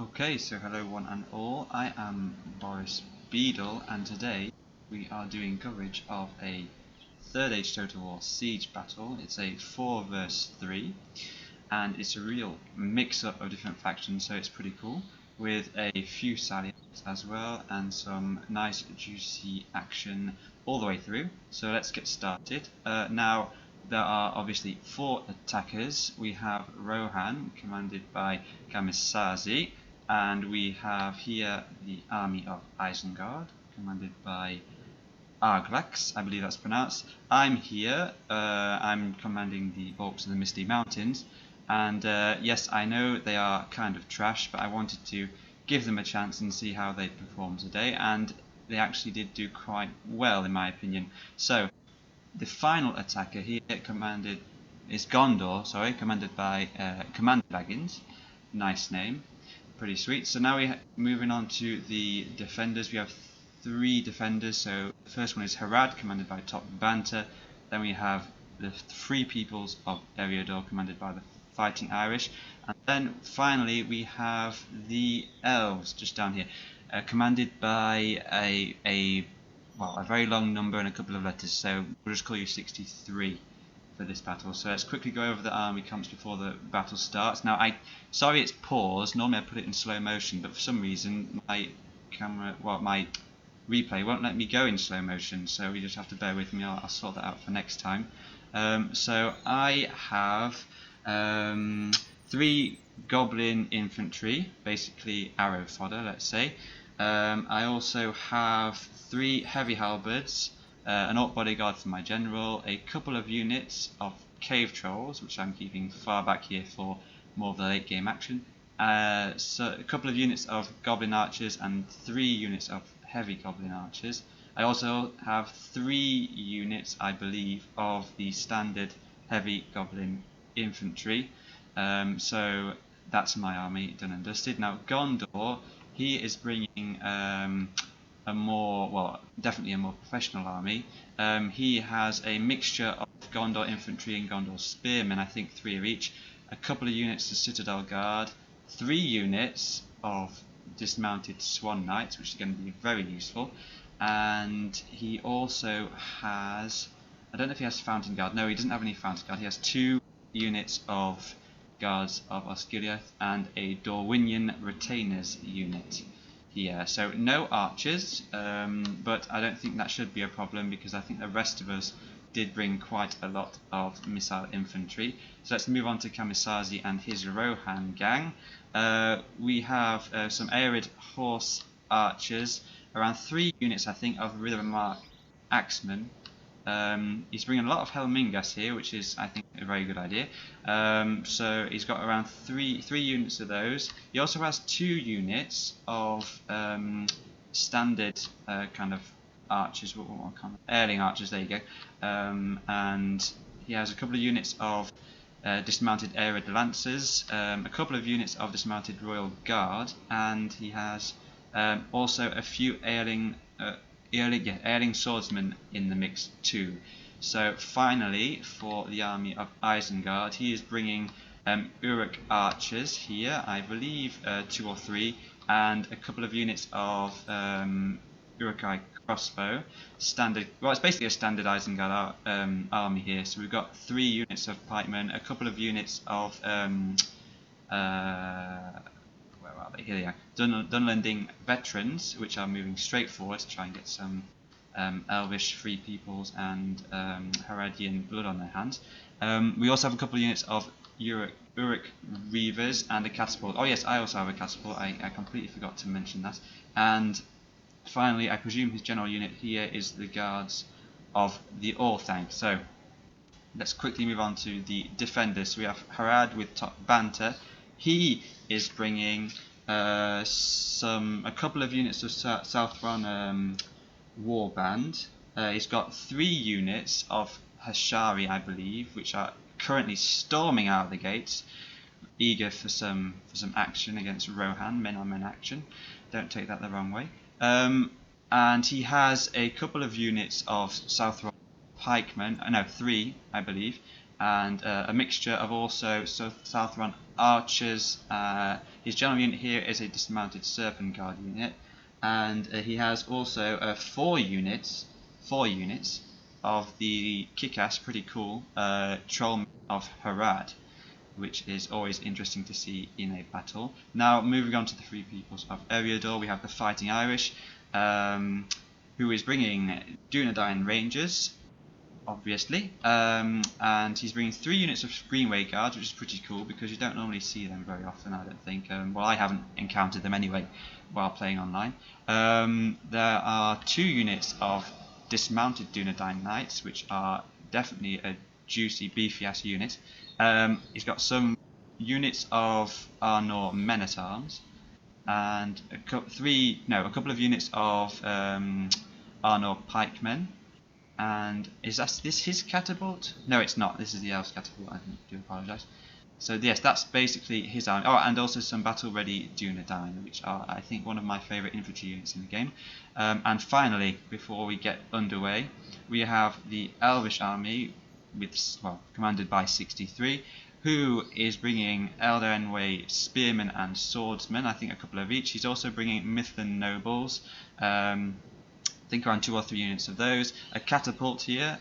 Okay, so hello one and all, I am Boris Beadle and today we are doing coverage of a 3rd Age Total War siege battle. It's a 4 vs 3 and it's a real mix-up of different factions, so it's pretty cool, with a few salients as well and some nice juicy action all the way through. So let's get started. Now there are obviously 4 attackers. We have Rohan, commanded by Kamisazi, and we have here the army of Isengard, commanded by Arglax, I believe that's pronounced. I'm here, I'm commanding the Orcs of the Misty Mountains, and yes, I know they are kind of trash, but I wanted to give them a chance and see how they perform today, and they actually did do quite well in my opinion. So the final attacker here is Gondor, commanded by Commander Baggins. Nice name, pretty sweet. So now we're moving on to the defenders. We have 3 defenders. So the first one is Harad, commanded by Top Banter. Then we have the Free Peoples of Eriador, commanded by the Fighting Irish. And then finally we have the Elves, just down here, commanded by a very long number and a couple of letters, so we'll just call you 63 for this battle. So let's quickly go over the army camps before the battle starts. Now, sorry it's paused. Normally I put it in slow motion, but for some reason my replay won't let me go in slow motion, so you just have to bear with me. I'll sort that out for next time. So I have 3 goblin infantry, basically arrow fodder, let's say. I also have 3 heavy halberds, an orc bodyguard for my general, a couple of units of cave trolls, which I'm keeping far back here for more of the late game action, so a couple of units of goblin archers and 3 units of heavy goblin archers. I also have 3 units, I believe, of the standard heavy goblin infantry. So that's my army done and dusted. Now Gondor, he is bringing definitely a more professional army. He has a mixture of Gondor infantry and Gondor spearmen, I think 3 of each, a couple of units of Citadel Guard, 3 units of dismounted Swan Knights, which is going to be very useful, and he also has, I don't know if he has Fountain Guard, no he doesn't have any Fountain Guard, he has 2 units of Guards of Osgiliath and a Dorwinian Retainers unit here. So no archers, but I don't think that should be a problem because I think the rest of us did bring quite a lot of missile infantry. So let's move on to Kamisazi and his Rohan gang. We have some Arid Horse archers, around 3 units I think of Rithermark Axemen. He's bringing a lot of Helmingas here, which is, I think, a very good idea. So he's got around 3 units of those. He also has 2 units of standard kind of archers, what kind of Airling archers, there you go. And he has a couple of units of dismounted Arid Lancers, a couple of units of dismounted Royal Guard, and he has also a few Airling swordsmen in the mix too. So finally, for the army of Isengard, he is bringing Uruk archers here, I believe 2 or 3, and a couple of units of Urukai crossbow. Standard, well, it's basically a standard Isengard army here. So we've got 3 units of pikemen, a couple of units of here they are, Dunlending veterans, which are moving straight forward to try and get some Elvish Free Peoples and Haradian blood on their hands. We also have a couple of units of Uruk Reavers and a catapult. Oh yes, I also have a catapult, I completely forgot to mention that. And finally, I presume his general unit here is the guards of the Orthanc. So let's quickly move on to the defenders. So we have Harad with Top Banter. He is bringing a couple of units of Southron Warband. He's got 3 units of Hashari, I believe, which are currently storming out of the gates, eager for some action against Rohan, men on men action. Don't take that the wrong way. And he has a couple of units of Southron pikemen, no, 3 I believe, and a mixture of also Southron archers. His general unit here is a dismounted serpent guard unit, and he has also 4 units of the kick-ass, pretty cool troll of Harad, which is always interesting to see in a battle. Now, moving on to the Free Peoples of Eriador, we have the Fighting Irish, who is bringing Dunedain Rangers, obviously, and he's bringing 3 units of Greenway Guards, which is pretty cool because you don't normally see them very often, I don't think. Well, I haven't encountered them anyway while playing online. There are 2 units of dismounted Dunedain Knights, which are definitely a juicy, beefy-ass unit. He's got some units of Arnor Men-at-Arms, and a couple of units of Arnor Pikemen. And is this his catapult? No, it's not. This is the Elf's catapult. I do apologise. So yes, that's basically his army. Oh, and also some battle-ready Dunedain, which are, I think, one of my favourite infantry units in the game. And finally, before we get underway, we have the Elvish army, commanded by 63, who is bringing Eldainway spearmen and swordsmen. I think a couple of each. He's also bringing Mithlan nobles. I think around 2 or 3 units of those. A catapult here.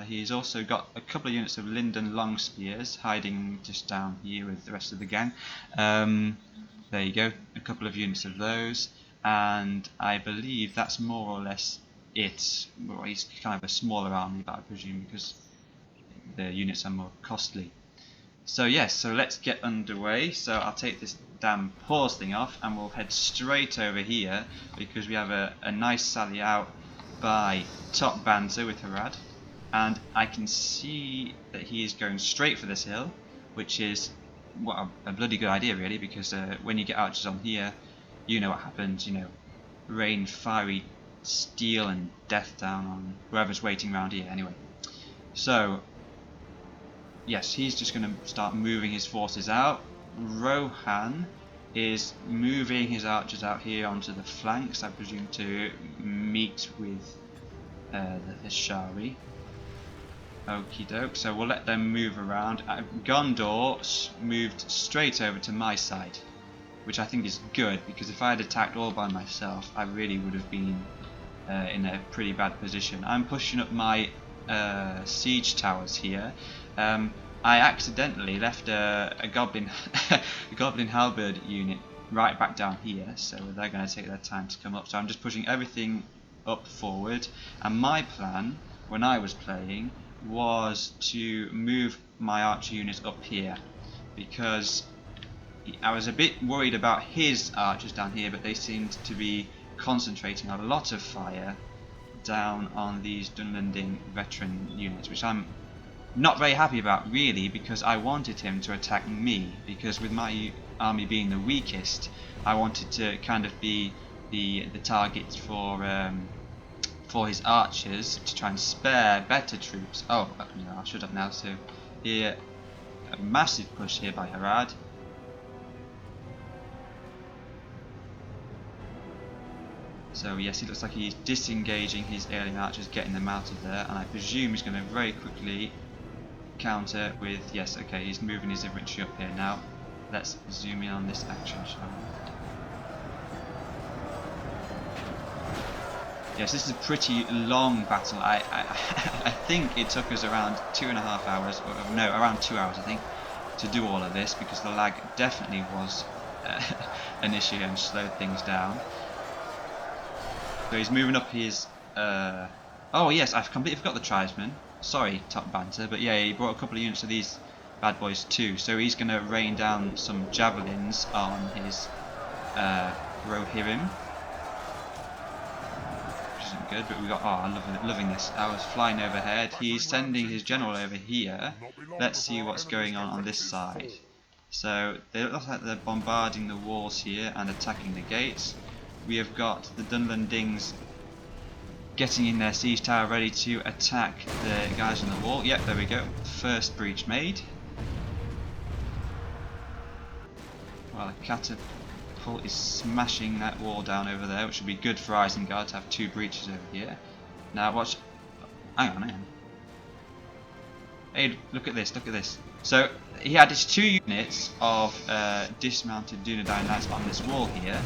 He's also got a couple of units of Linden long spears hiding just down here with the rest of the gang. There you go, a couple of units of those, and I believe that's more or less it. Well, he's kind of a smaller army, but I presume because the units are more costly. So yes, so let's get underway. So I'll take this damn pause thing off and we'll head straight over here because we have a nice sally out by Top Banter with Harad, and I can see that he is going straight for this hill, which is a bloody good idea really, because when you get archers on here, you know what happens, you know, rain fiery steel and death down on whoever's waiting around here anyway. So yes, he's just going to start moving his forces out. Rohan is moving his archers out here onto the flanks, I presume to meet with the Hishari. Okie doke, so we'll let them move around. Gondor moved straight over to my side, which I think is good, because if I had attacked all by myself, I really would have been in a pretty bad position. I'm pushing up my siege towers here. I accidentally left a goblin a goblin halberd unit right back down here, so they're going to take their time to come up. So I'm just pushing everything up forward, and my plan when I was playing was to move my archer units up here, because I was a bit worried about his archers down here, but they seemed to be concentrating a lot of fire down on these Dunlending veteran units, which I'm not very happy about really, because I wanted him to attack me, because with my army being the weakest, I wanted to kind of be the target for his archers to try and spare better troops. Oh, you know, I'll shut up now. So here, a massive push here by Harad. So yes, it looks like he's disengaging his alien archers, getting them out of there, and I presume he's going to very quickly counter with, yes, okay, he's moving his infantry up here now. Let's zoom in on this action, shall we? Yes, this is a pretty long battle. I think it took us around 2.5 hours, or no, around 2 hours I think, to do all of this, because the lag definitely was an issue and slowed things down. So he's moving up his oh yes, I've completely forgot the tribesmen. Sorry, Top Banter, but yeah, he brought a couple of units of these bad boys too. So he's going to rain down some javelins on his Rohirrim, which isn't good. But we got, oh, I'm loving this. I was flying overhead. He's sending his general over here. Let's see what's going on this side. So they look like they're bombarding the walls here and attacking the gates. We have got the Dunlendings getting in their siege tower ready to attack the guys on the wall. Yep, there we go. First breach made. Well, the catapult is smashing that wall down over there, which would be good for Isengard to have 2 breaches over here. Now watch. Hang on. Hey, look at this, look at this. So he had his 2 units of dismounted Dunedain Knights on this wall here,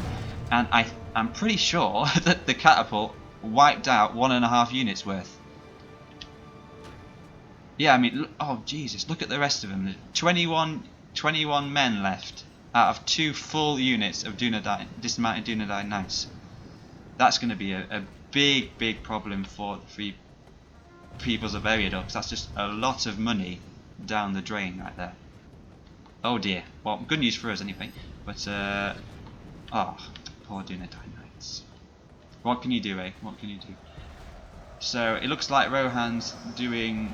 and I'm pretty sure that the catapult wiped out 1.5 units worth. Yeah, I mean, oh Jesus, look at the rest of them. 21 men left out of 2 full units of dismounted Dunedain Knights. That's going to be a big problem for the Free Peoples of Eriador, because that's just a lot of money down the drain right there. Oh dear. Well, good news for us anyway. But oh, poor Dunedain Knights. What can you do, eh? What can you do? So it looks like Rohan's doing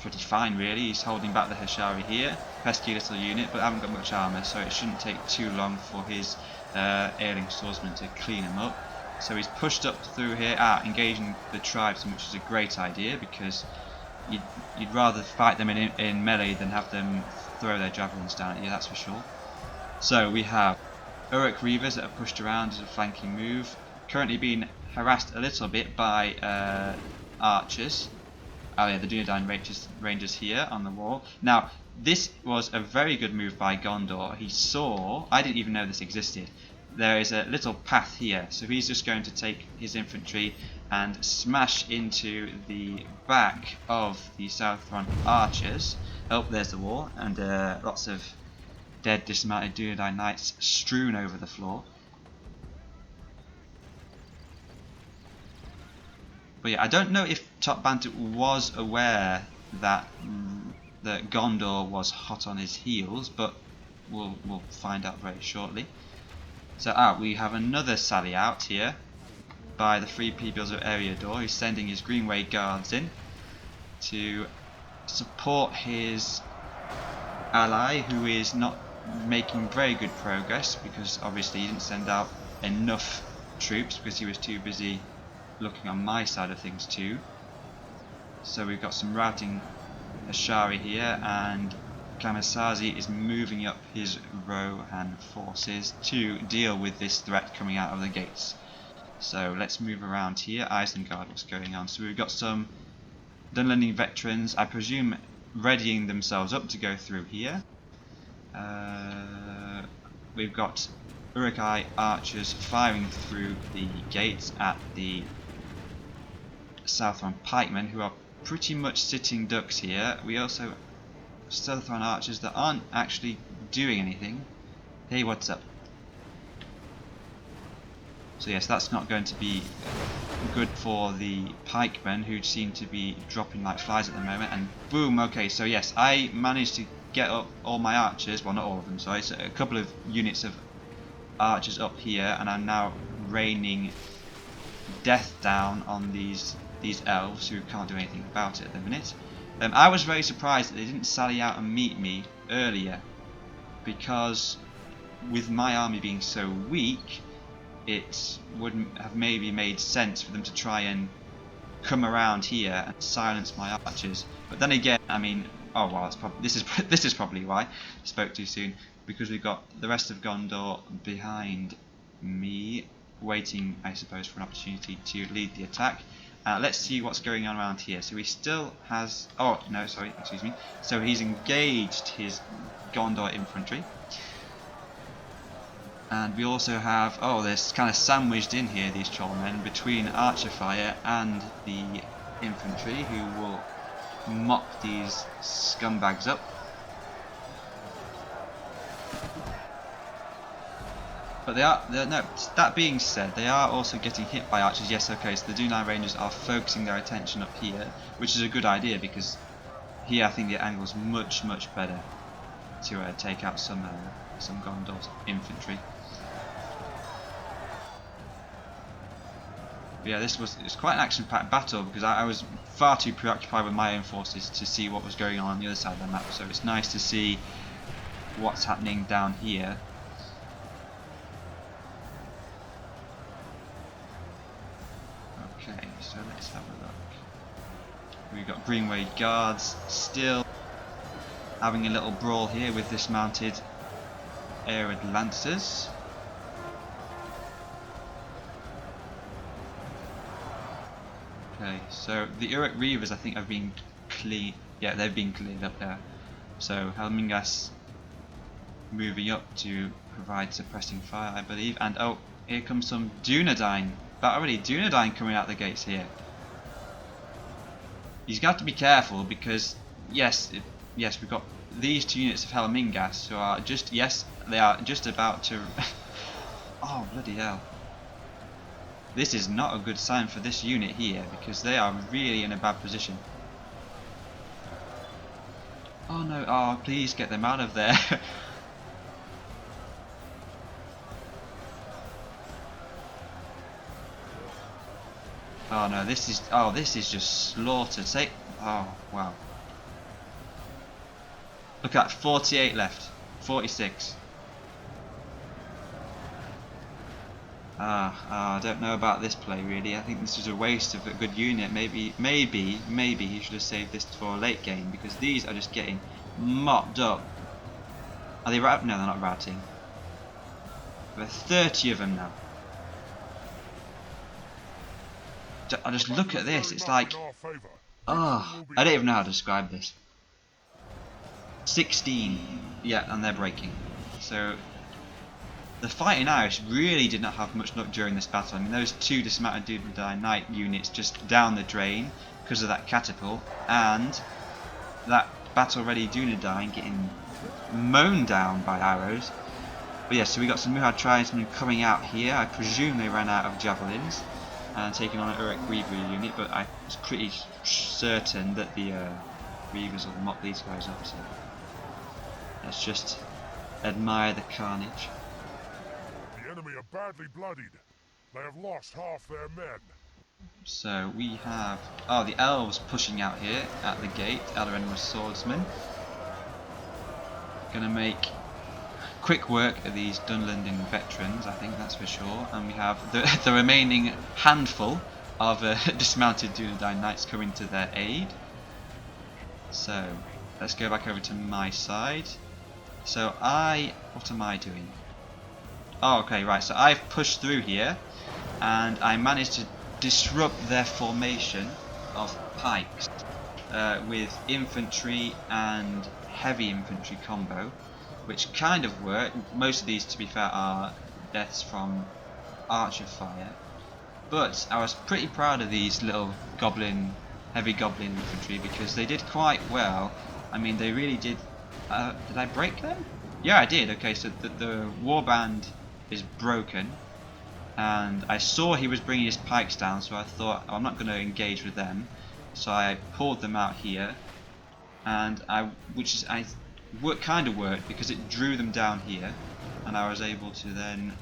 pretty fine, really. He's holding back the Heshari here. Pesky little unit, but haven't got much armour, so it shouldn't take too long for his ailing swordsman to clean him up. So he's pushed up through here, engaging the tribes, which is a great idea, because you'd rather fight them in melee than have them throw their javelins down at you, that's for sure. So we have Uruk Reavers that are pushed around as a flanking move, currently being harassed a little bit by archers. Oh yeah, the Dunedain Rangers here on the wall. Now, this was a very good move by Gondor. He saw, I didn't even know this existed, there is a little path here, so he's just going to take his infantry and smash into the back of the South Front archers. Oh, there's the wall, and lots of dead dismounted Dunedain Knights strewn over the floor. But yeah, I don't know if Top Banter was aware that Gondor was hot on his heels, but we'll find out very shortly. So we have another sally out here by the Free Peoples of Eriador, who's sending his Greenway Guards in to support his ally, who is not making very good progress, because obviously he didn't send out enough troops because he was too busy looking on my side of things too. So we've got some routing Ashari here, and Kamisazi is moving up his Rohan forces to deal with this threat coming out of the gates. So let's move around here. Isengard, what's going on? So we've got some Dunlending veterans, I presume, readying themselves up to go through here. We've got Uruk-hai archers firing through the gates at the Southron pikemen, who are pretty much sitting ducks here. We also have Southron archers that aren't actually doing anything. Hey, what's up? So yes, that's not going to be good for the pikemen, who seem to be dropping like flies at the moment. And boom, okay, so yes, I managed to get up all my archers, well not all of them, sorry, so a couple of units of archers up here, and I'm now raining death down on these elves who can't do anything about it at the minute. I was very surprised that they didn't sally out and meet me earlier, because with my army being so weak, it wouldn't have maybe made sense for them to try and come around here and silence my archers. But then again, I mean, oh well, this is probably why I spoke too soon, because we've got the rest of Gondor behind me, waiting, I suppose, for an opportunity to lead the attack. Let's see what's going on around here. So he still has, oh no, sorry, excuse me. So he's engaged his Gondor infantry. And we also have, oh, they're kind of sandwiched in here, these trollmen, between archer fire and the infantry, who will mop these scumbags up. But no, that being said, they are also getting hit by archers. Yes, okay, so the Dunedain Rangers are focusing their attention up here, which is a good idea, because here I think the angle is much better to take out some Gondor's infantry. But yeah, it's quite an action-packed battle, because I was far too preoccupied with my own forces to see what was going on the other side of the map. So it's nice to see what's happening down here. Okay, so let's have a look. We've got Greenway Guards still having a little brawl here with dismounted Arid Lancers. Okay, so the Uruk Reavers I think have been clean. Yeah, they've been cleared up there. So Helmingas moving up to provide suppressing fire, I believe. And oh, here comes some Dunedain. But already Dunedain coming out the gates here. He's got to be careful because yes, we've got these 2 units of Helmingas who are just they are just about to. Oh bloody hell! This is not a good sign for this unit here because they are really in a bad position. Oh no! Oh please get them out of there. Oh no! This is just slaughtered. Oh wow! Look at that, 48 left, 46. I don't know about this play really. I think this is a waste of a good unit. Maybe he should have saved this for a late game because these are just getting mopped up. Are they routing? No, they're not routing. There are 30 of them now. I just look at this. It's like, I don't even know how to describe this. 16, yeah, and they're breaking. So the Fighting Irish really did not have much luck during this battle. I mean, those 2 dismounted Dunedain Knight units just down the drain because of that catapult, and that battle-ready Dunedain getting mown down by arrows. But yeah, so we got some Muhad tribesmen coming out here. I presume they ran out of javelins and taking on an Uruk Reaver unit, but I was pretty certain that the Reavers will mop these guys up. So let's just admire the carnage. The enemy are badly bloodied. They have lost half their men. So we have the elves pushing out here at the gate. Elren's swordsmen gonna make quick work of these Dunlending veterans, I think that's for sure. And we have the remaining handful of dismounted Dunedain Knights coming to their aid. So let's go back over to my side. So what am I doing? Oh, okay, right. So I've pushed through here, and I managed to disrupt their formation of pikes with infantry and heavy infantry combo, which kind of worked. Most of these, to be fair, are deaths from archer fire, but I was pretty proud of these little heavy goblin infantry because they did quite well. I mean, they really did. Did I break them? Yeah, I did. Okay, so the warband is broken, and I saw he was bringing his pikes down, so I thought, oh, I'm not going to engage with them. So I pulled them out here, and I kind of worked because it drew them down here, and I was able to then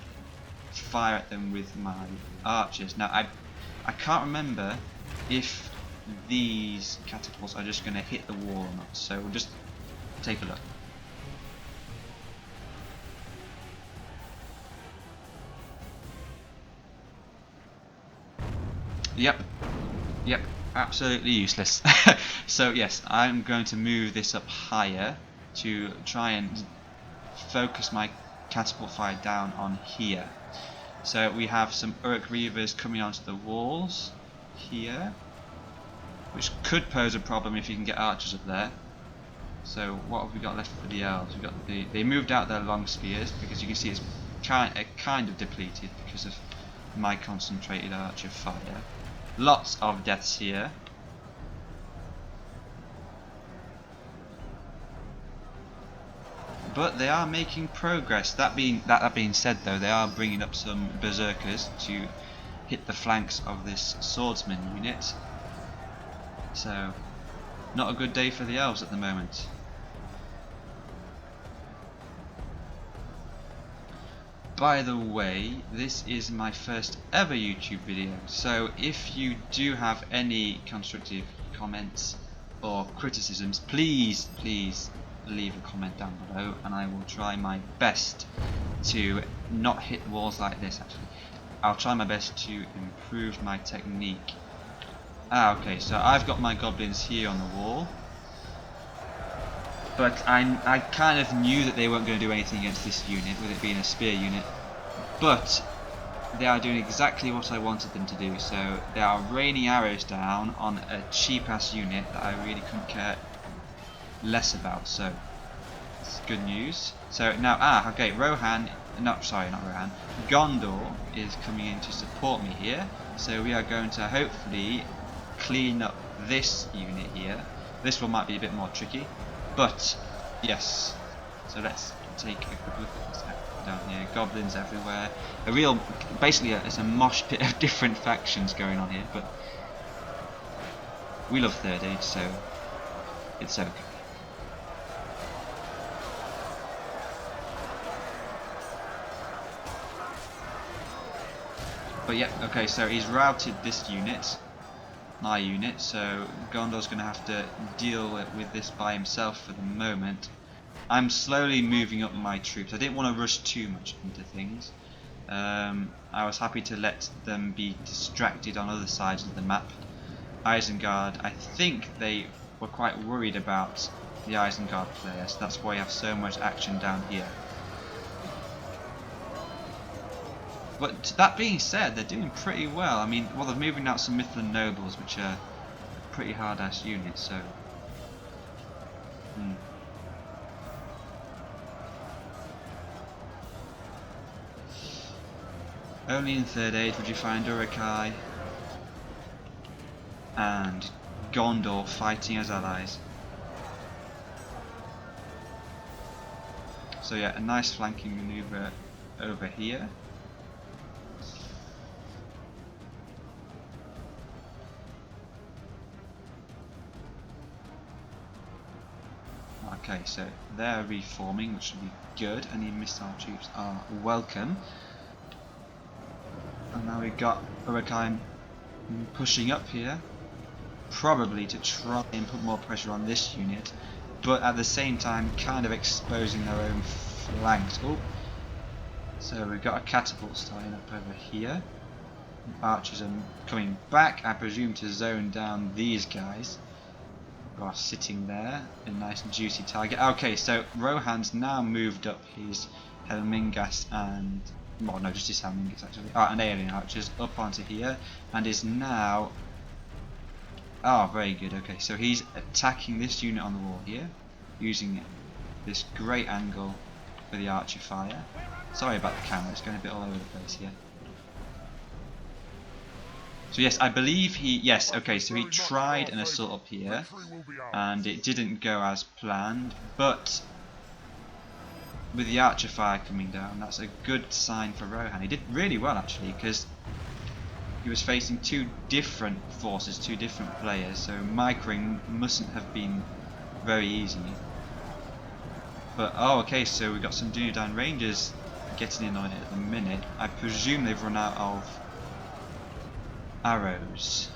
fire at them with my archers. Now I can't remember if these catapults are just going to hit the wall or not, so we'll just take a look. Yep, absolutely useless. So yes, I'm going to move this up higher to try and focus my catapult fire down on here. So we have some Uruk Reavers coming onto the walls here, which could pose a problem if you can get archers up there. So what have we got left for the elves? We've got they moved out their long spears because you can see it's kind of depleted because of my concentrated archer fire. Lots of deaths here. But they are making progress. That being said, though, they are bringing up some berserkers to hit the flanks of this swordsman unit. So, not a good day for the elves at the moment. By the way, this is my first ever YouTube video, so if you do have any constructive comments or criticisms, please leave a comment down below, and I will try my best to not hit walls like this. Actually, I'll try my best to improve my technique. Okay, so I've got my goblins here on the wall, but I kind of knew that they weren't going to do anything against this unit, with it being a spear unit, but they are doing exactly what I wanted them to do. So they are raining arrows down on a cheap ass unit that I really couldn't care less about. So It's good news. So now, okay, Rohan, not Rohan, Gondor is coming in to support me here. So we are going to hopefully clean up this unit here. This one might be a bit more tricky, but yes. So let's take a quick look at what's down here. Goblins everywhere. Basically, it's a mosh pit of different factions going on here, but we love Third Age, so it's okay. But yeah, okay, so he's routed this unit, my unit, so Gondor's going to have to deal with this by himself for the moment. I'm slowly moving up my troops. I didn't want to rush too much into things. I was happy to let them be distracted on other sides of the map. Isengard, I think they were quite worried about the Isengard players. That's why you have so much action down here. But that being said, they're doing pretty well. I mean, well, they're moving out some Midland nobles, which are a pretty hard-ass unit, so... Only in Third Age would you find Uruk-hai and Gondor fighting as allies. So yeah, a nice flanking maneuver over here. Okay, so they're reforming, which should be good. Any missile troops are welcome. And now we've got Uruk-hai pushing up here, probably to try and put more pressure on this unit, but at the same time kind of exposing their own flanks. Oh, so we've got a catapult starting up over here. Archers are coming back, I presume, to zone down these guys who are sitting there, a nice and juicy target. Okay, so Rohan's now moved up his Helmingas and, well, no, just his Helmingas actually, and alien archers up onto here, and is now, oh, very good. Okay, so he's attacking this unit on the wall here, using this great angle for the archer fire. Sorry about the camera, it's going a bit all over the place here. So yes, I believe yes, okay, so he tried an assault up here, and it didn't go as planned, but with the archer fire coming down, that's a good sign for Rohan. He did really well actually, because he was facing two different forces, two different players, so microing mustn't have been very easy. But, oh, okay, so we've got some Dunedain Rangers getting in on it at the minute. I presume they've run out of arrows.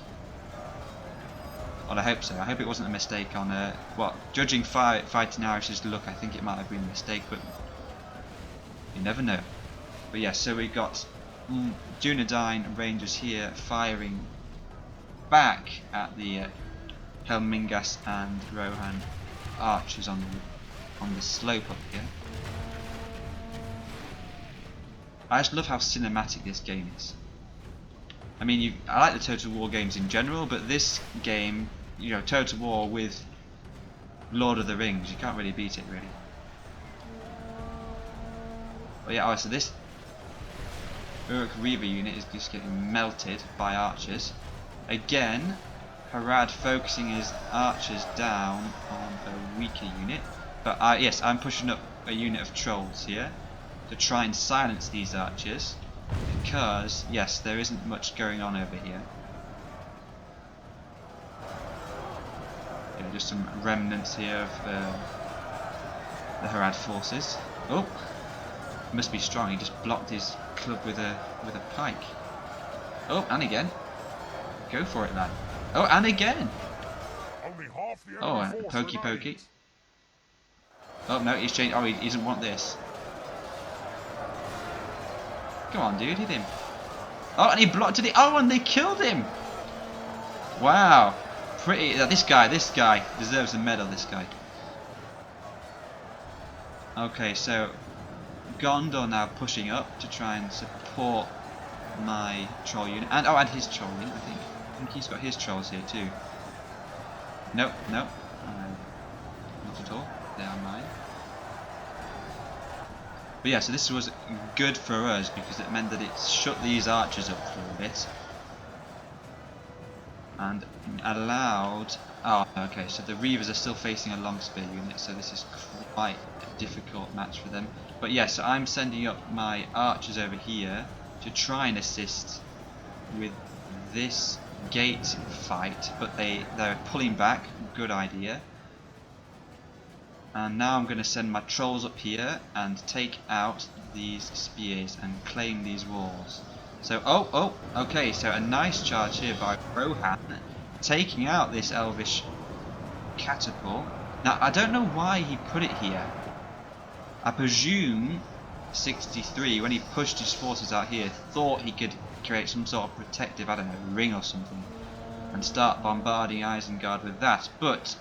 Well, I hope so. I hope it wasn't a mistake on well, judging Fighting Irish's look, I think it might have been a mistake, but you never know. But yeah, so we got Dunedain Rangers here firing back at the Helmingas and Rohan archers on the slope up here. I just love how cinematic this game is. I mean, I like the Total War games in general, but this game, you know, Total War with Lord of the Rings, you can't really beat it, really. But yeah, so this Uruk Reaver unit is just getting melted by archers. Again, Harad focusing his archers down on a weaker unit. But yes, I'm pushing up a unit of trolls here to try and silence these archers. Because, yes, there isn't much going on over here. Yeah, just some remnants here of the Harad forces. Oh, must be strong. He just blocked his club with a pike. Oh, and again. Go for it, lad. Oh, and again. Oh, pokey pokey. Oh no, he's changed. Oh, he doesn't want this. Come on, dude, hit him. Oh, and he blocked it. Oh, and they killed him. Wow, pretty. This guy deserves a medal. This guy. Okay, so Gondor now pushing up to try and support my troll unit, and and his troll unit. I think he's got his trolls here too. Nope, nope, not at all. They are mine. But yeah, so this was good for us because it meant that it shut these archers up for a bit and allowed. Oh, okay. So the Reavers are still facing a long spear unit, so this is quite a difficult match for them. But yeah, so I'm sending up my archers over here to try and assist with this gate fight, but they're pulling back. Good idea. And now I'm going to send my trolls up here and take out these spears and claim these walls. So, okay, so a nice charge here by Rohan, taking out this elvish catapult. Now, I don't know why he put it here. I presume 63, when he pushed his forces out here, thought he could create some sort of protective, I don't know, ring or something, and start bombarding Isengard with that, but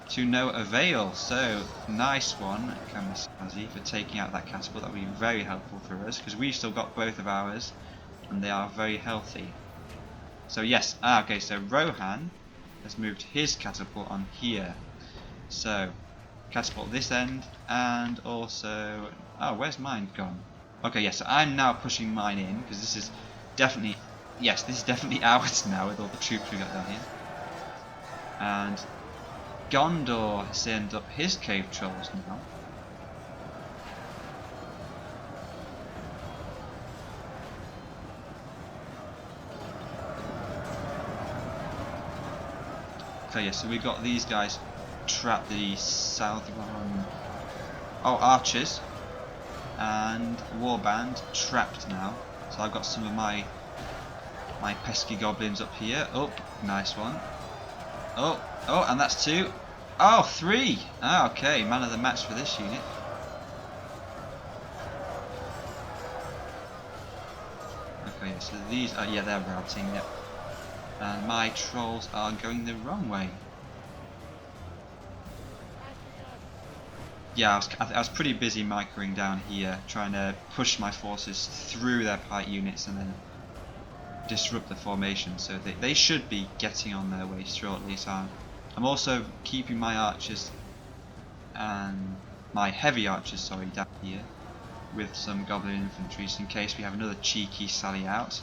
to no avail. So nice one, Kamisazi, for taking out that catapult. That would be very helpful for us because we've still got both of ours and they are very healthy. So yes, okay, so Rohan has moved his catapult on here. So catapult this end, and also, oh, where's mine gone? Okay, yes, so I'm now pushing mine in because this is definitely, yes, this is definitely ours now with all the troops we got down here. And Gondor has sent up his cave trolls now. Okay, yeah, so we got these guys trapped, the south one. Oh, archers and warband trapped now. So I've got some of my pesky goblins up here. Oh, nice one. Oh, and that's 2. Oh, 3! Ah, okay, man of the match for this unit. Okay, so these are, yeah, they're routing, yep. And my trolls are going the wrong way. Yeah, I was pretty busy microing down here, trying to push my forces through their pike units and then disrupt the formation, so they should be getting on their way shortly. So I'm also keeping my archers and my heavy archers, sorry, down here with some goblin infantry, in case we have another cheeky sally out.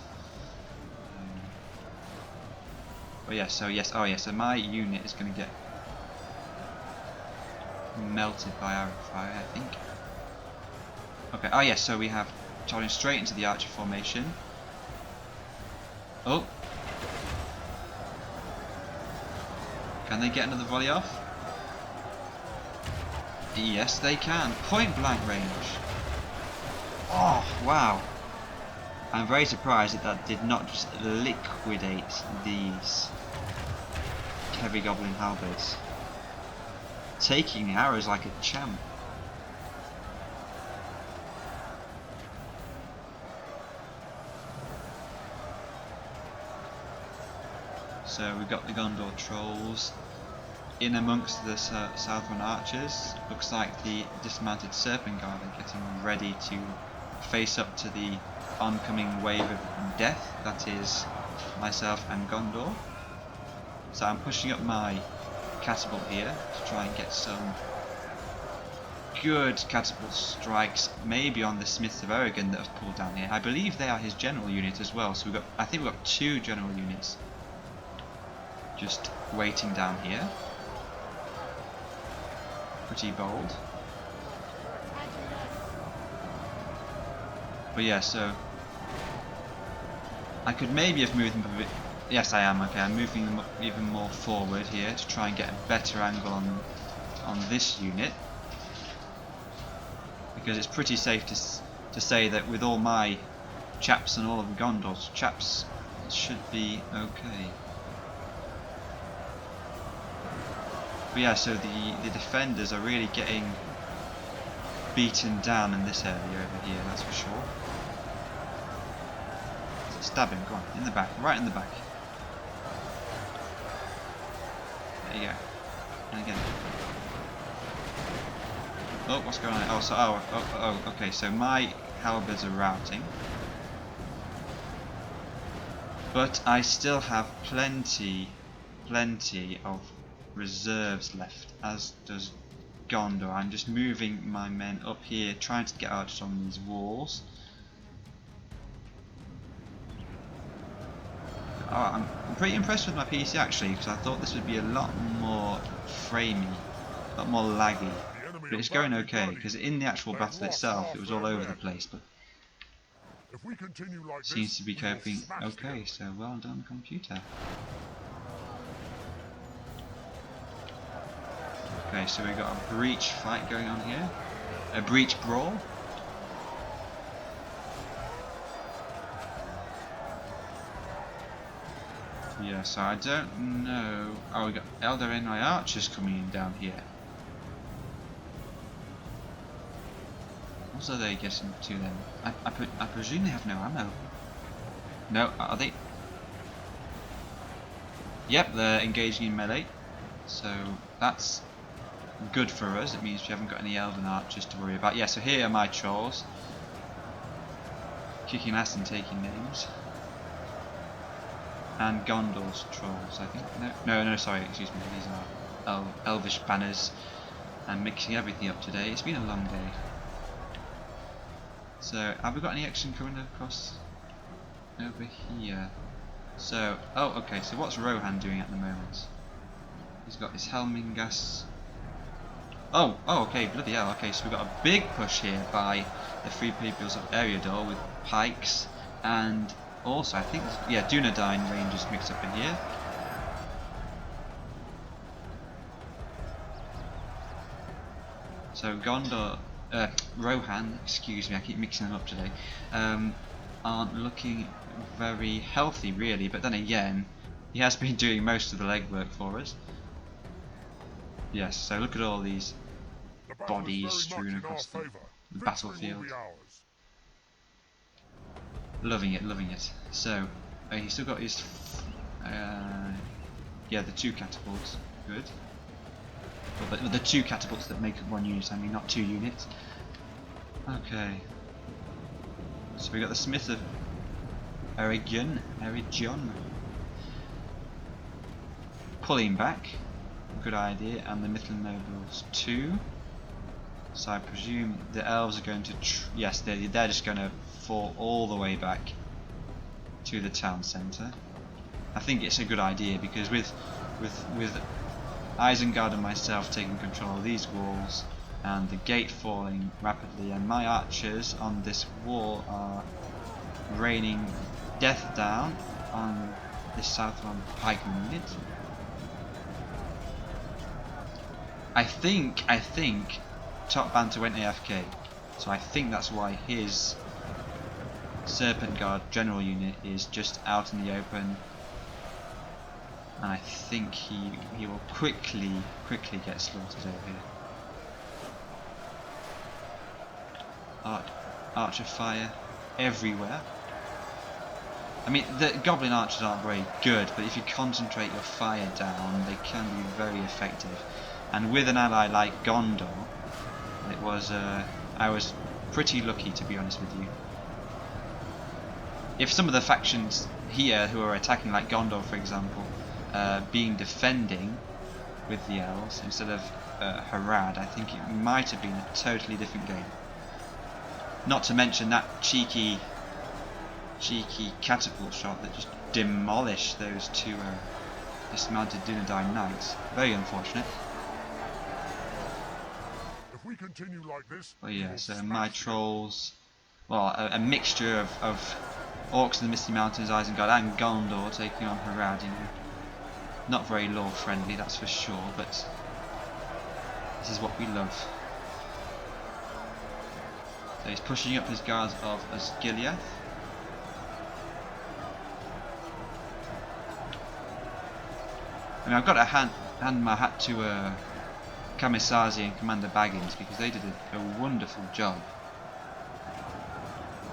But yeah, so yes, oh yeah, so my unit is going to get melted by arrow fire, I think. Okay, oh yeah, so we have charging straight into the archer formation. Oh, can they get another volley off? Yes, they can. Point blank range. Oh, wow. I'm very surprised that that did not just liquidate these heavy goblin halberds. Taking arrows like a champ. So we've got the Gondor trolls in amongst the Southron archers. Looks like the dismounted Serpent Guard are getting ready to face up to the oncoming wave of death, that is myself and Gondor. So I'm pushing up my catapult here to try and get some good catapult strikes, maybe on the Smiths of Eregion that have pulled down here. I believe they are his general unit as well, so I think we've got 2 general units just waiting down here. Pretty bold. But yeah, so I could maybe have moved them a bit. Yes, I am. Okay, I'm moving them up even more forward here to try and get a better angle on this unit, because it's pretty safe to say that with all my chaps and all of Gondor's chaps, it should be okay. But yeah, so the defenders are really getting beaten down in this area over here, that's for sure. So stab him, go on, in the back, right in the back. There you go. And again. Oh, what's going on? Oh, so okay. So my halberds are routing, but I still have plenty of reserves left, as does Gondor. I'm just moving my men up here, trying to get archers on these walls. I'm pretty impressed with my PC actually, because I thought this would be a lot more framey, a lot more laggy. But it's going okay, because in the actual battle itself it was all over the place, but seems to be coping okay, so well done computer. Okay, so we've got a breach fight going on here. A breach brawl. Yeah, so I don't know. Oh, we got Elder NI archers coming in down here. What are they getting to them? I presume they have no ammo. No, are they? Yep, they're engaging in melee. So that's good for us. It means we haven't got any Elven archers to worry about. Yeah, so here are my trolls. Kicking ass and taking names. And Gondor's trolls, I think. No, sorry, excuse me. These are elvish banners. I'm mixing everything up today. It's been a long day. So, have we got any action coming across over here? So, oh, okay. So, what's Rohan doing at the moment? He's got his Helmingas. Oh, okay, bloody hell. Okay, so we've got a big push here by the Free Peoples of Eriador with pikes and. Also, I think, yeah, Dunedain Rangers mixed up in here. So Gondor, Rohan, excuse me, I keep mixing them up today, aren't looking very healthy really, but then again, he has been doing most of the legwork for us. Yes, so look at all these bodies strewn across the battlefield. Loving it, loving it. So, he's still got his, yeah, the 2 catapults. Good. Well, the 2 catapults that make up 1 unit, I mean, not 2 units. Okay. So we got the Smith of Erigion, pulling back. Good idea, and the Mittel Nobles too. So I presume the elves are going to, yes, they're just going to fall all the way back to the town centre. I think it's a good idea because with Isengard and myself taking control of these walls and the gate falling rapidly, and my archers on this wall are raining death down on this southbound pikeman unit. I think Top Banter went AFK, so I think that's why his Serpent Guard general unit is just out in the open, and I think he will quickly get slaughtered over here. Archer fire everywhere. I mean, the Goblin archers aren't very good, but if you concentrate your fire down, they can be very effective. And with an ally like Gondor, it was I was pretty lucky, to be honest with you. If some of the factions here who are attacking, like Gondor for example, being defending with the elves instead of Harad, I think it might have been a totally different game. Not to mention that cheeky catapult shot that just demolished those 2 dismounted Dunedain knights. Very unfortunate. If we continue like this, but yeah, so my trolls, well, a mixture of Orcs in the Misty Mountains, Isengard and Gondor taking on Harad, you know. Not very lore friendly, that's for sure, but this is what we love. So he's pushing up his guards of Osgiliath. I mean, I've got to hand my hat to Kamisazi and Commander Baggins because they did a wonderful job.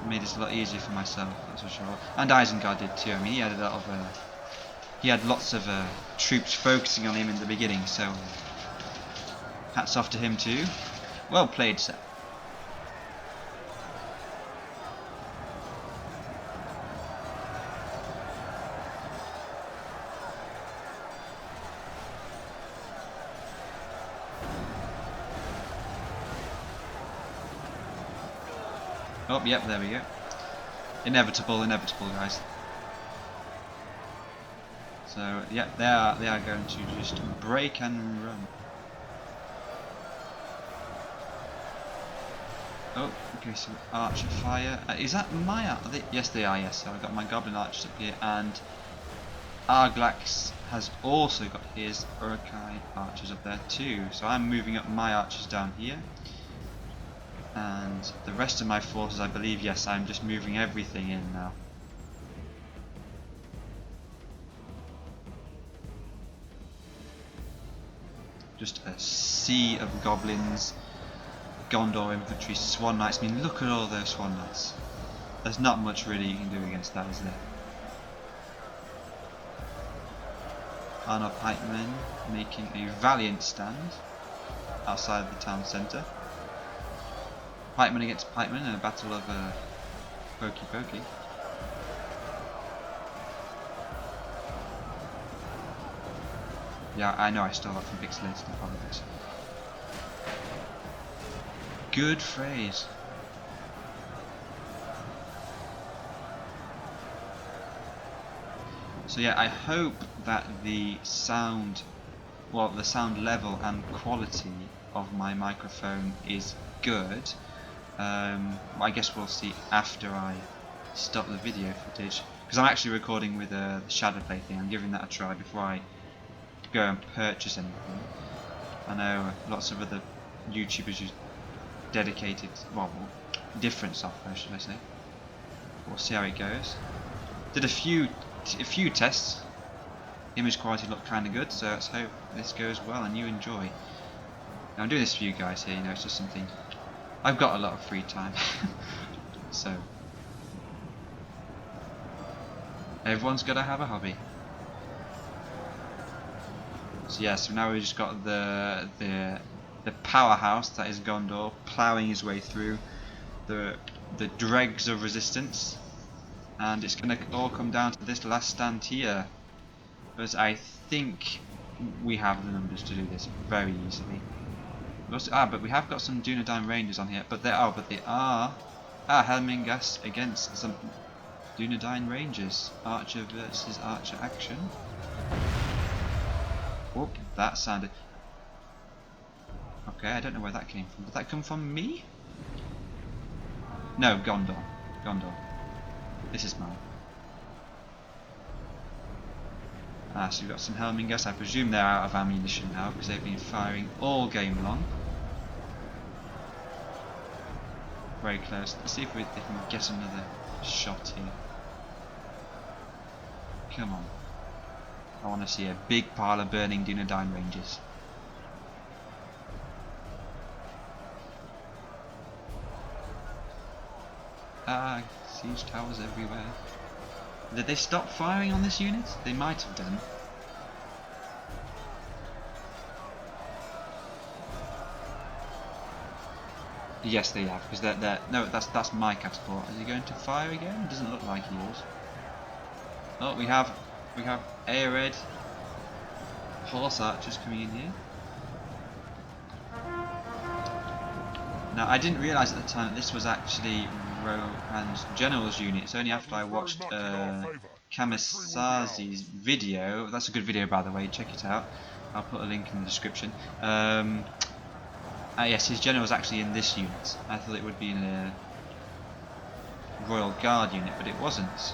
It made it a lot easier for myself, that's for sure. And Isengard did too. I mean, he had a lot of he had lots of troops focusing on him in the beginning, so hats off to him too. Well played, sir. Oh, yep, there we go. Inevitable, guys. So, yeah, they are going to just break and run. Oh, okay, so archer fire. Is that my archer? Yes, they are, yes. So I've got my goblin archers up here, and Arglax has also got his Urukai archers up there too. So I'm moving up my archers down here. And the rest of my forces, I believe, yes, I'm just moving everything in now. Just a sea of goblins, Gondor infantry, Swan Knights. I mean, look at all those Swan Knights. There's not much really you can do against that, is there? Arnor pikemen making a valiant stand outside the town centre. Pikeman against pikeman in a battle of pokey pokey. Yeah, I know I stole that from Pixelated, I apologize. Good phrase. So yeah, I hope that the sound level and quality of my microphone is good. I guess we'll see after I stop the video footage, because I'm actually recording with the Shadowplay thing. I'm giving that a try before I go and purchase anything. I know lots of other YouTubers use dedicated, different software, should I say. We'll see how it goes. Did a few tests. Image quality looked kind of good, so let's hope this goes well and you enjoy. Now I'm doing this for you guys here, you know, it's just something. I've got a lot of free time, so everyone's got to have a hobby. So yeah, so now we've just got the powerhouse that is Gondor ploughing his way through the dregs of resistance, and it's going to all come down to this last stand here, because I think we have the numbers to do this very easily. But we have got some Dunedain Rangers on here, but they are Helmingas against some Dunedain Rangers. Archer versus Archer action. Oh, that sounded... Okay, I don't know where that came from. Did that come from me? No, Gondor. Gondor. This is mine. So we've got some Helmingas. I presume they're out of ammunition now, because they've been firing all game long. Very close. Let's see if they can get another shot here. Come on. I want to see a big pile of burning Dunedain Rangers. Siege towers everywhere. Did they stop firing on this unit? They might have done. Yes, they have, because they're no, that's my catapult. Is he going to fire again? Doesn't look like he is. Oh, we have Aered horse archers coming in here. Now, I didn't realise at the time that this was actually Rohan's general's unit. It's only after I watched Kamisazi's video. That's a good video, by the way. Check it out. I'll put a link in the description. Yes, his general was actually in this unit. I thought it would be in a Royal Guard unit, but it wasn't. So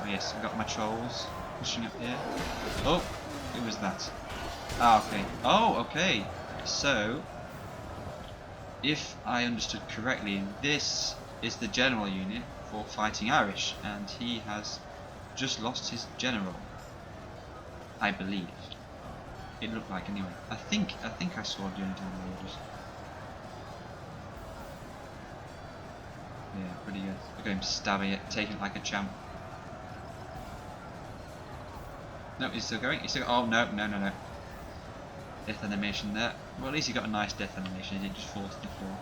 yes, I've got my trolls pushing up here. Oh, it was that. Ah, okay. Oh, okay. So, if I understood correctly, this is the general unit for fighting Irish, and he has just lost his general, I believe. It looked like anyway. I think I saw Dunedain Rangers. Yeah, pretty good. Look at him stabbing it, taking it like a champ. No, he's still going. He's still. Oh no. Death animation there. Well, at least he got a nice death animation. He didn't just fall to the floor.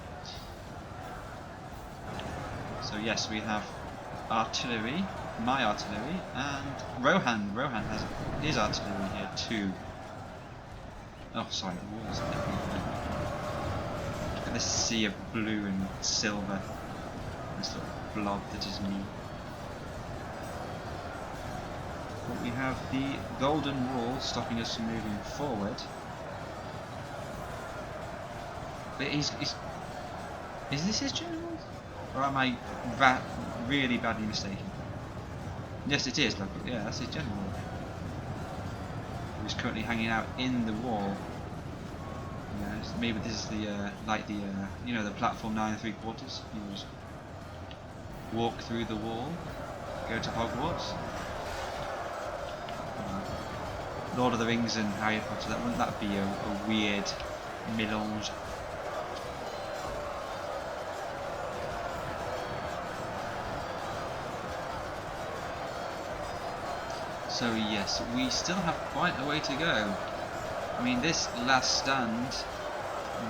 So yes, we have artillery, my artillery, and Rohan. Rohan has his artillery here too. Oh, sorry, the walls. Look at this sea of blue and silver. This little blob that is me. But we have the golden wall stopping us from moving forward. But is this his general? Or am I really badly mistaken? Yes, it is. Look, yeah, that's his general. He's currently hanging out in the wall. Yeah, maybe this is the like the you know, the platform 9 3/4. You just walk through the wall, go to Hogwarts. Lord of the Rings and Harry Potter. Wouldn't that be a weird mélange? So yes, we still have quite a way to go. I mean, this last stand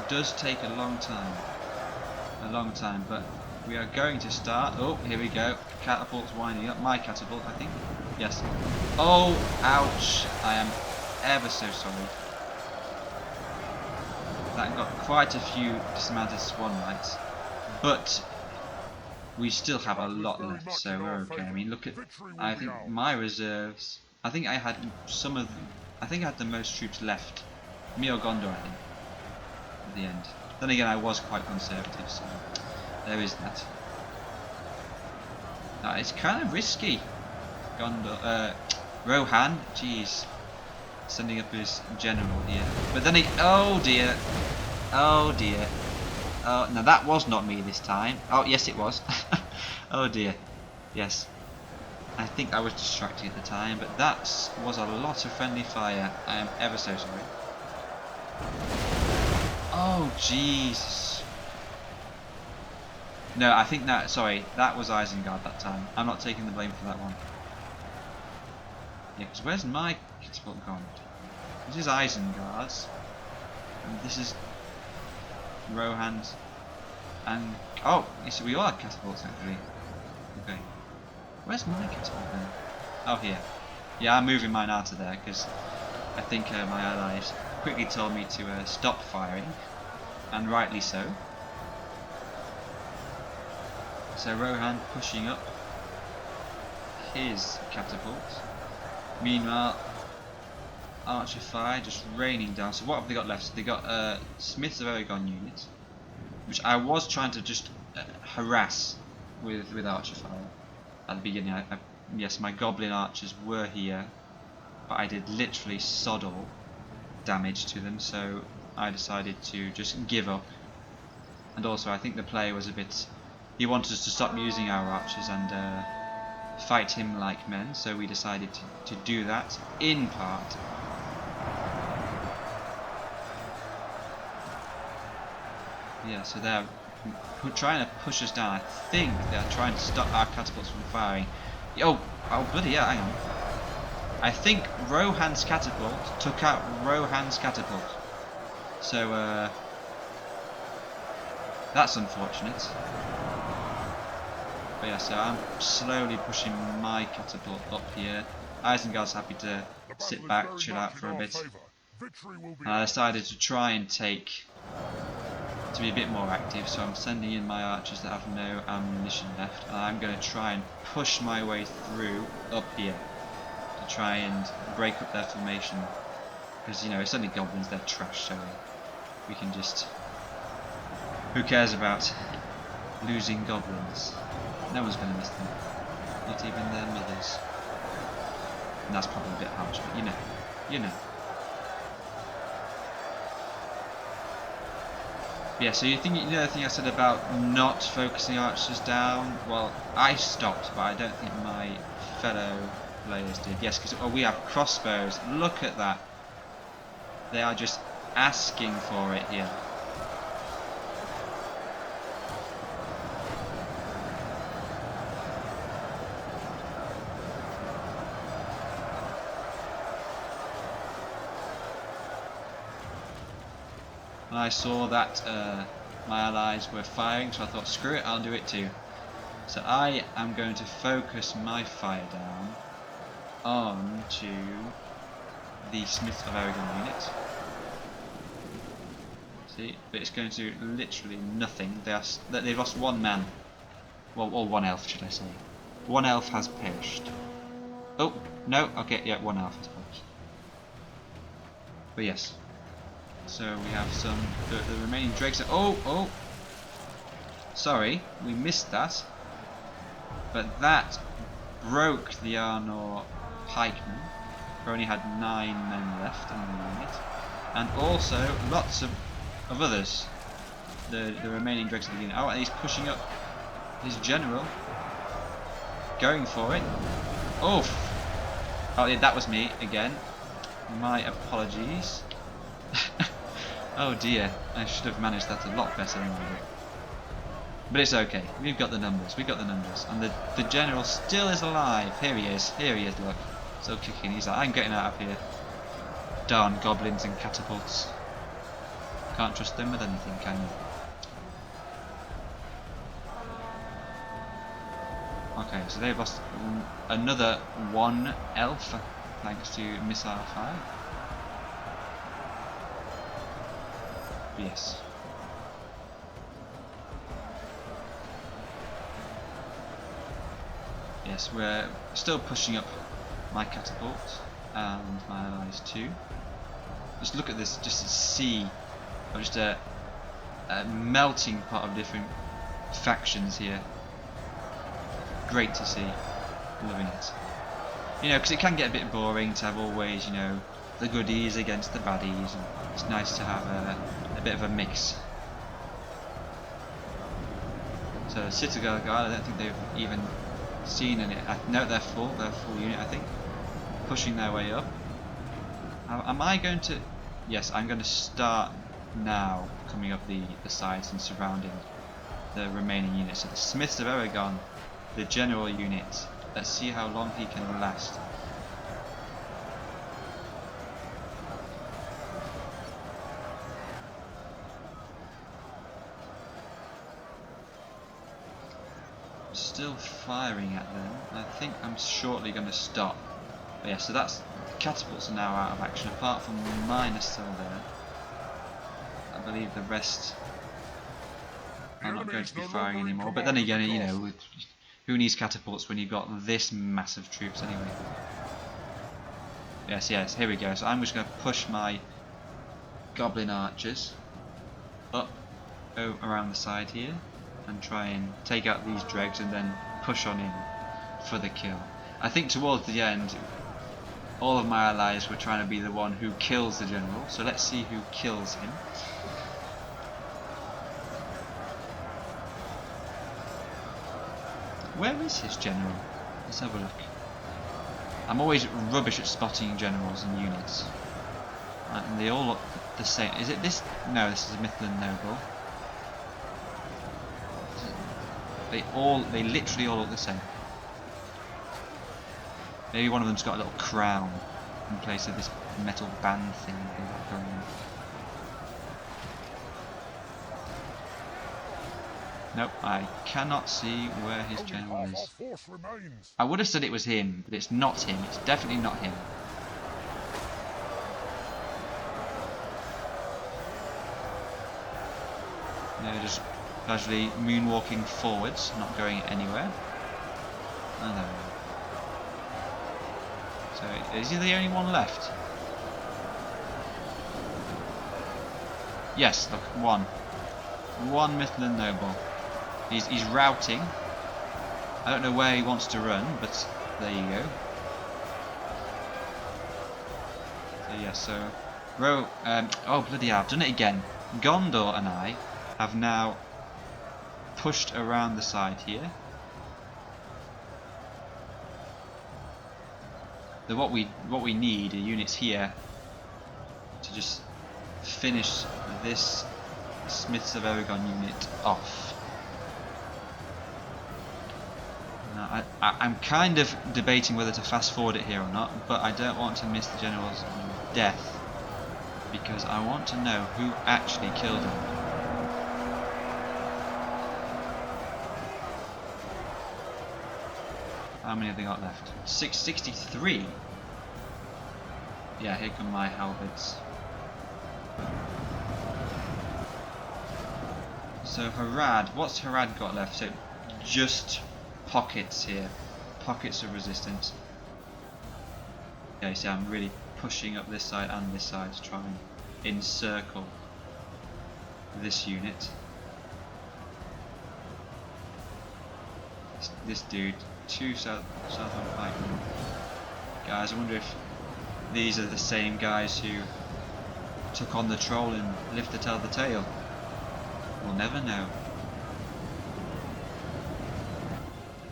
does take a long time. But we are going to start. Oh, here we go. Catapult's winding up. My catapult, I think. Yes. Oh, ouch. I am ever so sorry. That got quite a few dismounted swan lights. But we still have a lot left, so we're okay. I mean, look at, I think my reserves, I think I had I had the most troops left, me or Gondor, I think, at the end. Then again, I was quite conservative, so there is that. Now, it's kind of risky. Gondor, Rohan, jeez, sending up his general here. But then oh dear, oh dear. Oh, no, that was not me this time. Oh, yes it was. Oh dear. Yes. I think I was distracted at the time, but that was a lot of friendly fire. I am ever so sorry. Oh, Jesus. No, I think that, sorry, that was Isengard that time. I'm not taking the blame for that one. Yeah, because where's my catapult gone? This is Isengard's. And this is Rohan's, and oh, yes, we all have catapults actually. Okay, where's my catapult then? Oh, here. Yeah, I'm moving mine out of there because I think my allies quickly told me to stop firing, and rightly so. So Rohan pushing up his catapult. Meanwhile, archer fire just raining down. So what have they got left? So they got Smiths of Aragon units, which I was trying to just harass with archer fire at the beginning. Yes, my goblin archers were here, but I did literally sod all damage to them, so I decided to just give up. And also I think the player was a bit, he wanted us to stop using our archers and fight him like men, so we decided to do that in part. Yeah, so they're trying to push us down. I think they're trying to stop our catapults from firing. Oh bloody yeah, hang on. I think Rohan's catapult took out Rohan's catapult. So that's unfortunate. But yeah, so I'm slowly pushing my catapult up here. Isengard's happy to sit back, chill out for a bit. And I decided to try and to be a bit more active, so I'm sending in my archers that have no ammunition left, and I'm going to try and push my way through up here to try and break up their formation, because, you know, it's only goblins, they're trash, so we can just, who cares about losing goblins? No one's going to miss them, not even their mothers. And that's probably a bit harsh, but you know. Yeah, so you know the thing I said about not focusing archers down? Well, I stopped, but I don't think my fellow players did. Yes, because we have crossbows. Look at that. They are just asking for it here. And I saw that my allies were firing, so I thought, screw it, I'll do it too. So I am going to focus my fire down onto the Smiths of Aragon unit. So ability, but it's going to do literally nothing. They've lost one man. Well, or one elf, should I say. One elf has perished. Oh, no, okay, yeah, one elf has perished. But yes. So we have the remaining drakes. Oh! Sorry, we missed that. But that broke the Arnor pikemen. We only had 9 men left in the unit. And also lots of others. The remaining drakes of the unit. Oh, and he's pushing up his general. Going for it. Oh! Oh, yeah, that was me again. My apologies. Oh dear, I should have managed that a lot better than I did. But it's okay, we've got the numbers, and the general still is alive. Here he is, look. Still kicking, he's like, I'm getting out of here. Darn goblins and catapults. Can't trust them with anything, can you? Okay, so they've lost another 1 elf, thanks to missile fire. Yes. Yes, we're still pushing up my catapult and my allies too. Just look at this, just a sea of just a melting pot of different factions here. Great to see. Loving it. You know, because it can get a bit boring to have always, you know, the goodies against the baddies. And it's nice to have a bit of a mix. So Citadel Guard, I don't think they've even seen any. No, they're full unit, I think. Pushing their way up. Am I going to? Yes, I'm going to start now coming up the sides and surrounding the remaining units. So the Smiths of Aragon, the general unit. Let's see how long he can last. Still firing at them. I think I'm shortly going to stop. But yeah, so that's catapults are now out of action. Apart from mine are still there. I believe the rest are not going to be firing anymore. But then again, you know, who needs catapults when you've got this massive troops anyway? Yes, here we go. So I'm just going to push my goblin archers up around the side here and try and take out these dregs and then push on in for the kill. I think towards the end, all of my allies were trying to be the one who kills the general. So let's see who kills him. Where is his general? Let's have a look. I'm always rubbish at spotting generals and units. And they all look the same. Is it this? No, this is a Midland noble. They literally all look the same. Maybe one of them's got a little crown in place of this metal band thing they've got going on. Nope, I cannot see where his general is. I would have said it was him, but it's not him. It's definitely not him. They're just casually moonwalking forwards, not going anywhere. Oh, there we go. So, is he the only one left? Yes, look, one Midland noble. He's routing. I don't know where he wants to run, but there you go. So yeah, so oh bloody hell, I've done it again. Gondor and I have now pushed around the side here. What we need are units here to just finish this Smiths of Aragon unit off. Now, I'm kind of debating whether to fast forward it here or not, but I don't want to miss the general's death because I want to know who actually killed him. How many have they got left? 663. Yeah, here come my halberds. So Harad, what's Harad got left? So just pockets here, pockets of resistance. Okay, so I'm really pushing up this side and this side to try and encircle this unit. This dude, 2 south on pikemen. Guys, I wonder if these are the same guys who took on the troll and lived to tell the tale. We'll never know.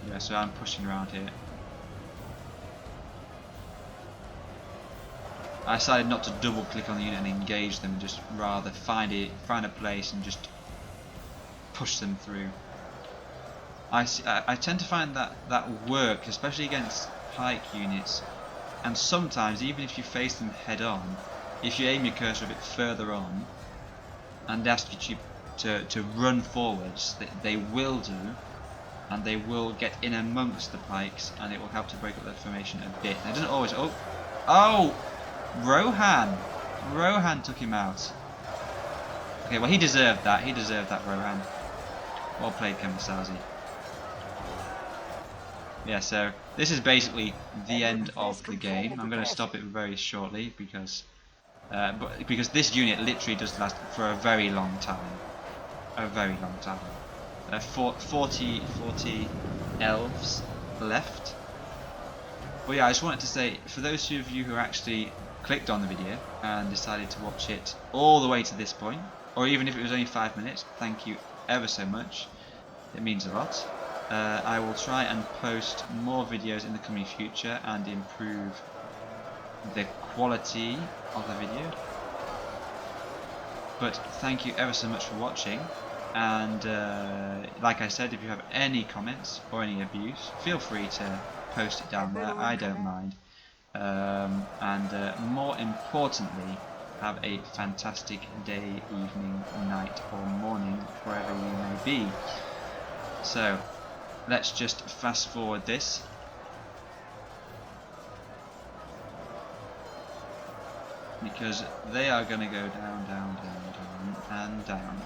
Yeah, so I'm pushing around here. I decided not to double click on the unit and engage them, and just rather find a place and just push them through. I tend to find that work, especially against pike units, and sometimes even if you face them head on, if you aim your cursor a bit further on and ask you to run forwards, they will do, and they will get in amongst the pikes, and it will help to break up their formation a bit. And it doesn't always. Oh, Rohan took him out. Okay, well he deserved that. He deserved that, Rohan. Well played, Kamisazi. Yeah, so this is basically the end of the game. I'm going to stop it very shortly because this unit literally does last for a very long time. A very long time. 40 elves left. But yeah, I just wanted to say, for those of you who actually clicked on the video and decided to watch it all the way to this point, or even if it was only 5 minutes, thank you ever so much. It means a lot. I will try and post more videos in the coming future and improve the quality of the video. But thank you ever so much for watching, and like I said, if you have any comments or any abuse, feel free to post it down there. I don't mind. And more importantly, have a fantastic day, evening, night or morning, wherever you may be. So let's just fast forward this. Because they are going to go down, down, down, down, and down.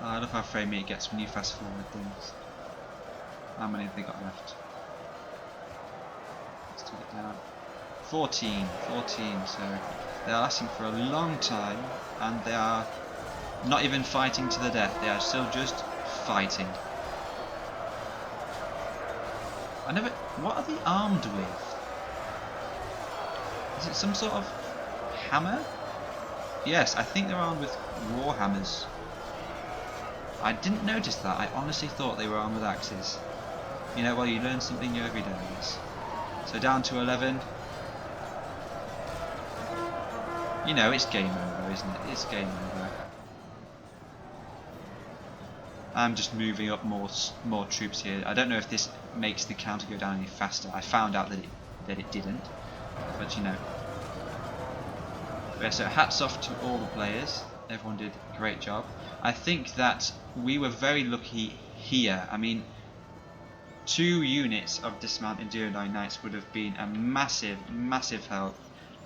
I love how framey it gets when you fast forward things. How many have they got left? Let's take it down. 14, so they are lasting for a long time, and they are not even fighting to the death, they are still just fighting. What are they armed with? Is it some sort of hammer? Yes, I think they're armed with war hammers. I didn't notice that. I honestly thought they were armed with axes. You know, well, you learn something new every day, I guess. So down to 11. You know, it's game over, isn't it? It's game over. I'm just moving up more troops here. I don't know if this makes the counter go down any faster. I found out that it didn't, but you know. But yeah, so hats off to all the players. Everyone did a great job. I think that we were very lucky here. I mean, 2 units of dismounted Duodine Knights would have been a massive, massive help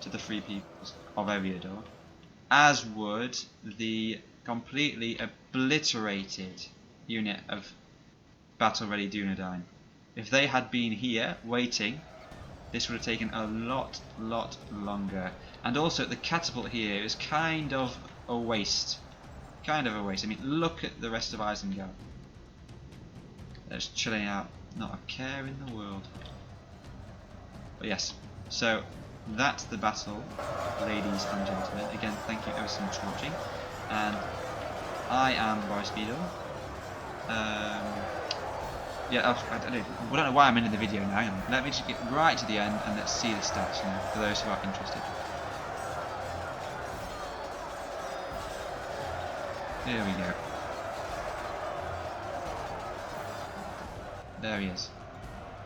to the free peoples of Eriador, as would the completely obliterated unit of battle ready Dunedain. If they had been here waiting, this would have taken a lot longer. And also the catapult here is kind of a waste. I mean, look at the rest of Isengard. They're just chilling out, not a care in the world. But yes, so that's the battle, ladies and gentlemen. Again, thank you ever so much for watching. And I am Boris Beadle. Yeah, I don't know why I'm in the video now. Hang on. Let me just get right to the end and let's see the stats, you know, for those who are interested. There we go. There he is.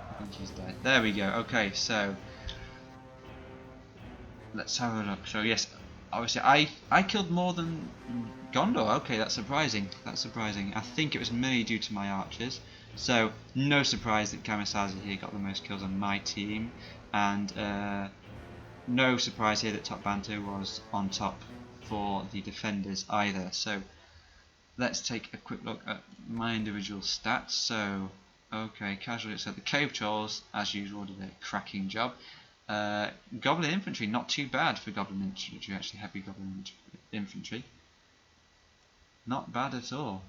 I think he's dead. There we go. Okay, so let's have a look. So yes, obviously I killed more than Gondor. Okay, that's surprising. That's surprising. I think it was mainly due to my archers. So no surprise that Kamisazi here got the most kills on my team, and no surprise here that Top Banter was on top for the defenders either. So let's take a quick look at my individual stats. So okay, casually, so the Cave Trolls as usual did a cracking job. Goblin Infantry, not too bad for Goblin Infantry, actually heavy Goblin Infantry. Not bad at all.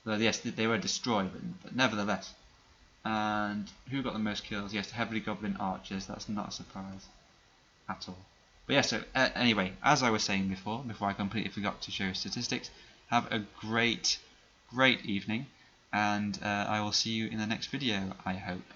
Well, yes, they were destroyed, but nevertheless. And who got the most kills? Yes, the heavily Goblin Archers. That's not a surprise at all. But yeah, so anyway, as I was saying before I completely forgot to show statistics, have a great evening, and I will see you in the next video, I hope.